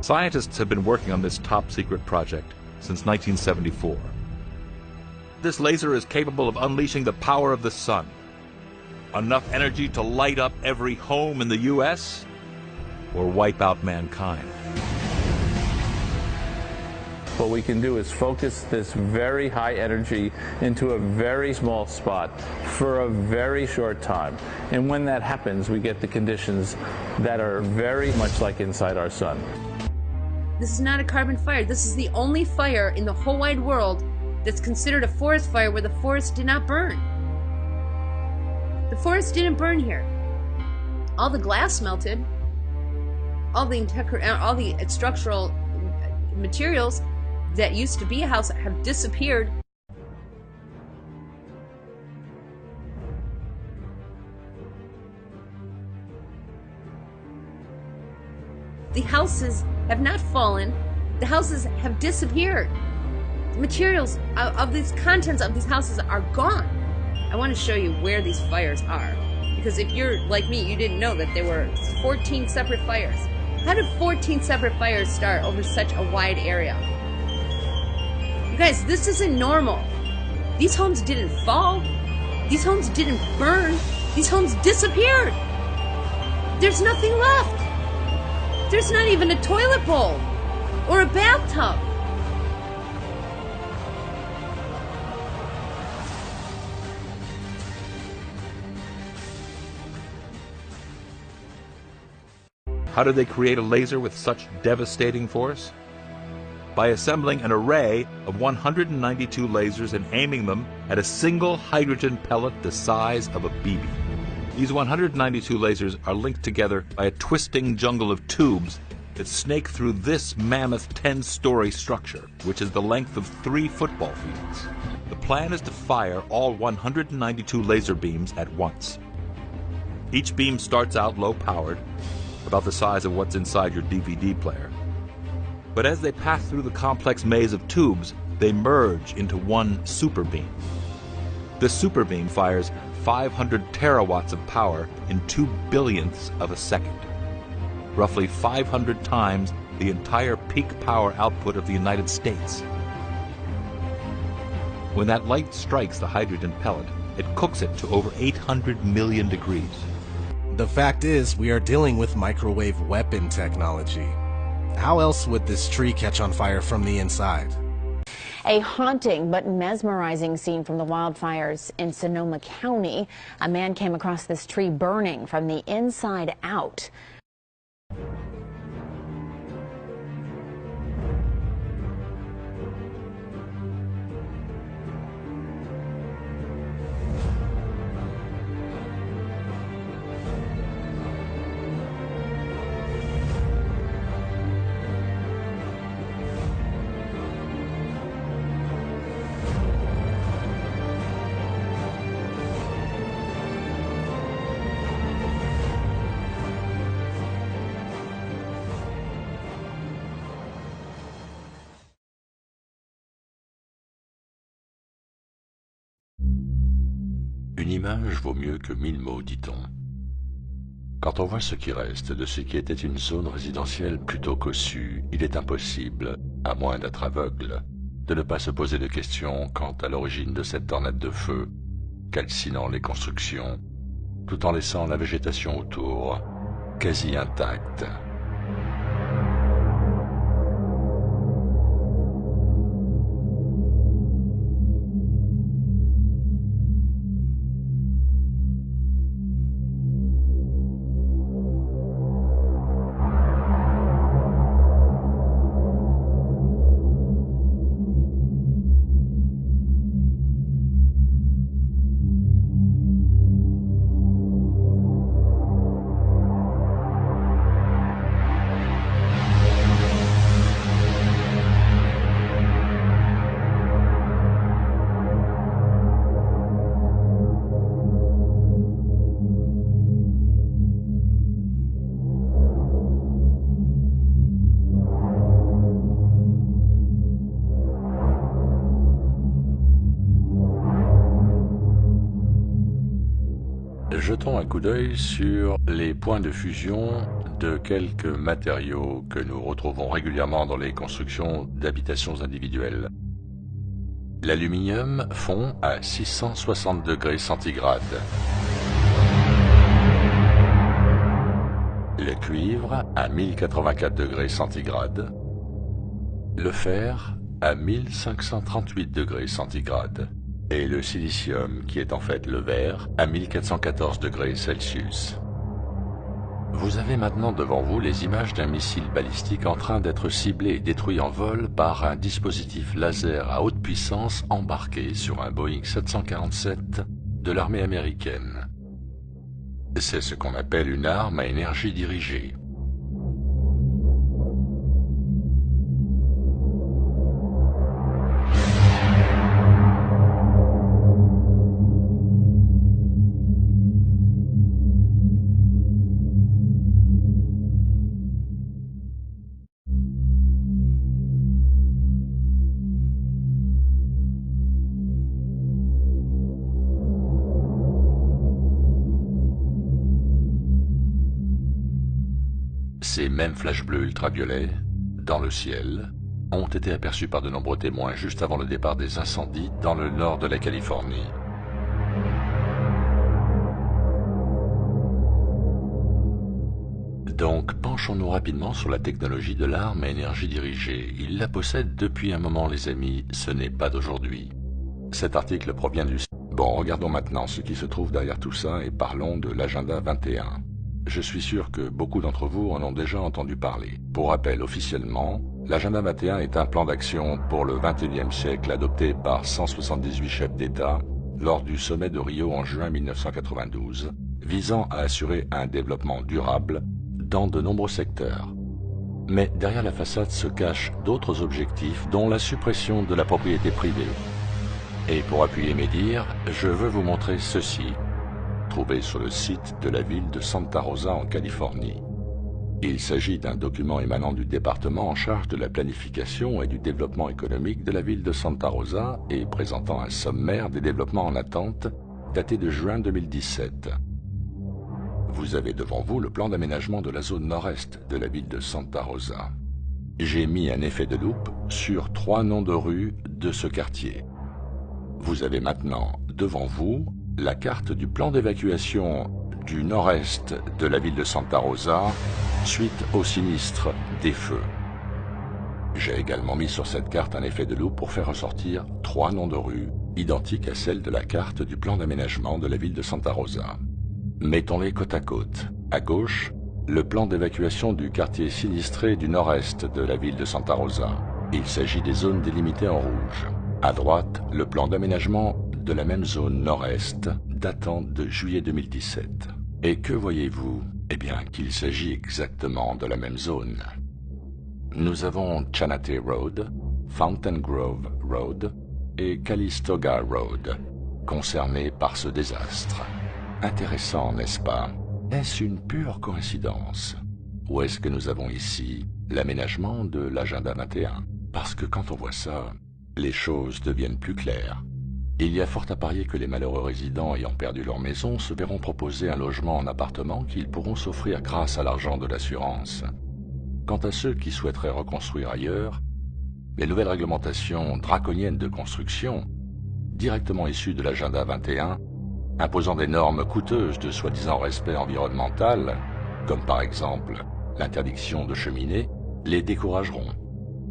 Scientists have been working on this top-secret project since 1974. This laser is capable of unleashing the power of the sun. Enough energy to light up every home in the U.S. or wipe out mankind. What we can do is focus this very high energy into a very small spot for a very short time. And when that happens, we get the conditions that are very much like inside our sun. This is not a carbon fire. This is the only fire in the whole wide world that's considered a forest fire where the forest did not burn. The forest didn't burn here. All the glass melted. All the structural materials that used to be a house have disappeared. The houses have not fallen. The houses have disappeared. The materials of these contents of these houses are gone. I want to show you where these fires are, because if you're like me, you didn't know that there were 14 separate fires. How did 14 separate fires start over such a wide area? You guys, this isn't normal. These homes didn't fall. These homes didn't burn. These homes disappeared. There's nothing left. There's not even a toilet bowl or a bathtub. How did they create a laser with such devastating force? By assembling an array of 192 lasers and aiming them at a single hydrogen pellet the size of a BB. These 192 lasers are linked together by a twisting jungle of tubes that snake through this mammoth 10-story structure, which is the length of 3 football fields. The plan is to fire all 192 laser beams at once. Each beam starts out low-powered, about the size of what's inside your DVD player. But as they pass through the complex maze of tubes, they merge into one super beam. This super beam fires 500 terawatts of power in 2 billionths of a second, roughly 500 times the entire peak power output of the United States. When that light strikes the hydrogen pellet, it cooks it to over 800 million degrees. The fact is, we are dealing with microwave weapon technology. How else would this tree catch on fire from the inside? A haunting but mesmerizing scene from the wildfires in Sonoma County. A man came across this tree burning from the inside out. Une image vaut mieux que 1000 mots, dit-on. Quand on voit ce qui reste de ce qui était une zone résidentielle plutôt cossue, il est impossible, à moins d'être aveugle, de ne pas se poser de questions quant à l'origine de cette tornade de feu, calcinant les constructions, tout en laissant la végétation autour quasi intacte. jetons un coup d'œil sur les points de fusion de quelques matériaux que nous retrouvons régulièrement dans les constructions d'habitations individuelles. L'aluminium fond à 660 degrés centigrades. Le cuivre à 1084 degrés centigrades. Le fer à 1538 degrés centigrades. Et le silicium, qui est en fait le verre, à 1414 degrés Celsius. Vous avez maintenant devant vous les images d'un missile balistique en train d'être ciblé et détruit en vol par un dispositif laser à haute puissance embarqué sur un Boeing 747 de l'armée américaine. C'est ce qu'on appelle une arme à énergie dirigée. Ces mêmes flashs bleus ultraviolets, dans le ciel, ont été aperçus par de nombreux témoins juste avant le départ des incendies dans le nord de la Californie. Donc, penchons-nous rapidement sur la technologie de l'arme à énergie dirigée. Il la possède depuis un moment, les amis, ce n'est pas d'aujourd'hui. Cet article provient du... Bon, regardons maintenant ce qui se trouve derrière tout ça et parlons de l'agenda 21. Je suis sûr que beaucoup d'entre vous en ont déjà entendu parler. Pour rappel, officiellement, l'agenda 21 est un plan d'action pour le XXIe siècle adopté par 178 chefs d'État lors du sommet de Rio en juin 1992, visant à assurer un développement durable dans de nombreux secteurs. Mais derrière la façade se cachent d'autres objectifs, dont la suppression de la propriété privée. Et pour appuyer mes dires, je veux vous montrer ceci, trouvé sur le site de la ville de Santa Rosa en Californie. Il s'agit d'un document émanant du département en charge de la planification et du développement économique de la ville de Santa Rosa et présentant un sommaire des développements en attente daté de juin 2017. Vous avez devant vous le plan d'aménagement de la zone nord-est de la ville de Santa Rosa. J'ai mis un effet de loupe sur 3 noms de rues de ce quartier. Vous avez maintenant devant vous la carte du plan d'évacuation du nord-est de la ville de Santa Rosa suite au sinistre des feux. J'ai également mis sur cette carte un effet de loupe pour faire ressortir 3 noms de rues identiques à celles de la carte du plan d'aménagement de la ville de Santa Rosa. Mettons-les côte à côte. À gauche, le plan d'évacuation du quartier sinistré du nord-est de la ville de Santa Rosa. Il s'agit des zones délimitées en rouge. À droite, le plan d'aménagement de la même zone nord-est datant de juillet 2017. Et que voyez-vous? Eh bien, qu'il s'agit exactement de la même zone. Nous avons Chanate Road, Fountain Grove Road et Calistoga Road, concernés par ce désastre. Intéressant, n'est-ce pas? Est-ce une pure coïncidence? Ou est-ce que nous avons ici l'aménagement de l'agenda 21? Parce que quand on voit ça, les choses deviennent plus claires. Il y a fort à parier que les malheureux résidents ayant perdu leur maison se verront proposer un logement en appartement qu'ils pourront s'offrir grâce à l'argent de l'assurance. Quant à ceux qui souhaiteraient reconstruire ailleurs, les nouvelles réglementations draconiennes de construction, directement issues de l'agenda 21, imposant des normes coûteuses de soi-disant respect environnemental, comme par exemple l'interdiction de cheminer, les décourageront.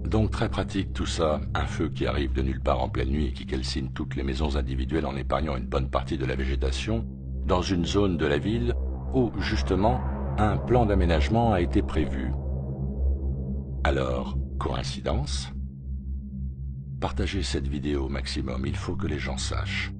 Donc très pratique tout ça, un feu qui arrive de nulle part en pleine nuit et qui calcine toutes les maisons individuelles en épargnant une bonne partie de la végétation, dans une zone de la ville où, justement, un plan d'aménagement a été prévu. Alors, coïncidence? Partagez cette vidéo au maximum, il faut que les gens sachent.